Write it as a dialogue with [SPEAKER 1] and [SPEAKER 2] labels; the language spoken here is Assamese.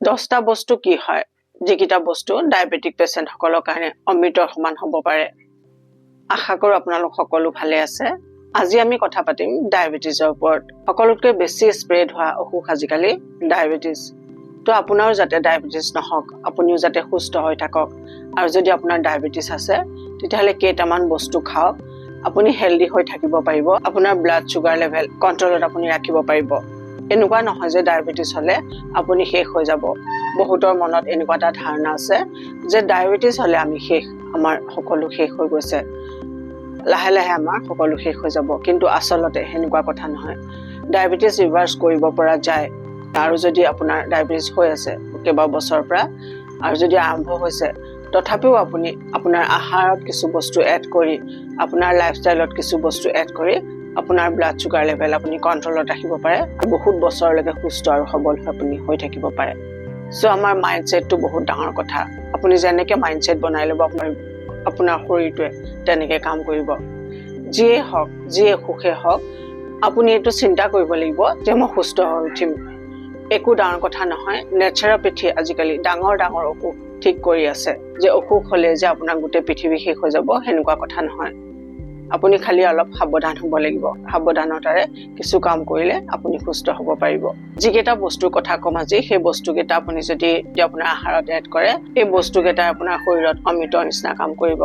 [SPEAKER 1] 10টা বস্তু কি হয় যিকিটা বস্তু ডায়াবেটিক পেশেন্ট সকলৰ কাৰণে অমৃতৰ সমান হ'ব পাৰে। আশা কৰো আপোনালোক সকলো ভালে আছে। আজি আমি কথা পাতিম ডায়াবেটিছৰ ওপৰত। সকলোতকৈ বেছি স্প্ৰেড হোৱা অসুখ আজিকালি ডায়াবেটিছ। তো আপোনাৰো যাতে ডায়াবেটিছ নহওক, আপুনিও যাতে সুস্থ হৈ থাকক। আৰু যদি আপোনাৰ ডায়াবেটিছ আছে তেতিয়াহ'লে কেইটামান বস্তু খাওক, আপুনি হেলদি হৈ থাকিব পাৰিব, আপোনাৰ ব্লাড চুগাৰ লেভেল কণ্ট্ৰলত আপুনি ৰাখিব পাৰিব। এনেকুৱা নহয় যে ডায়াবেটিছ হ'লে আপুনি শেষ হৈ যাব। বহুতৰ মনত এনেকুৱা এটা ধাৰণা আছে যে ডায়াবেটিছ হ'লে আমি শেষ, আমাৰ সকলো শেষ হৈ গৈছে, লাহে লাহে আমাৰ সকলো শেষ হৈ যাব। কিন্তু আচলতে সেনেকুৱা কথা নহয়। ডায়াবেটিছ ৰিভাৰ্ছ কৰিব পৰা যায়। আৰু যদি আপোনাৰ ডায়াবেটিছ হৈ আছে কেইবা বছৰৰ পৰা আৰু যদি আৰম্ভ হৈছে, তথাপিও আপুনি আপোনাৰ আহাৰত কিছু বস্তু এড কৰি, আপোনাৰ লাইফষ্টাইলত কিছু বস্তু এড কৰি আপোনাৰ ব্লাড চুগাৰ লেভেল আপুনি কণ্ট্ৰলত ৰাখিব পাৰে। বহুত বছৰলৈকে সুস্থ আৰু সবল আপুনি হৈ থাকিব পাৰে। চ' আমাৰ মাইণ্ডছেটটো বহুত ডাঙৰ কথা। আপুনি যেনেকৈ মাইণ্ডছেট বনাই ল'ব আপোনাৰ শৰীৰটোৱে তেনেকৈ কাম কৰিব। যিয়ে হওক, যিয়ে অসুখে হওক, আপুনি এইটো চিন্তা কৰিব লাগিব যে মই সুস্থ হৈ উঠিম। একো ডাঙৰ কথা নহয়। নেচাৰোপেথিয়ে আজিকালি ডাঙৰ ডাঙৰ অসুখ ঠিক কৰি আছে। যে অসুখ হ'লে যে আপোনাৰ গোটেই পৃথিৱী শেষ হৈ যাব সেনেকুৱা কথা নহয়। আপুনি খালি অলপ সাৱধান হ'ব লাগিব। সাৱধানতাৰে কিছু কাম কৰিলে আপুনি সুস্থ হ'ব পাৰিব। যিকেইটা বস্তুৰ কথা ক'ম আজি, সেই বস্তুকেইটা আপুনি যদি আপোনাৰ আহাৰত এড কৰে, এই বস্তুকেইটাই আপোনাৰ শৰীৰত অমৃতৰ নিচিনা কাম কৰিব।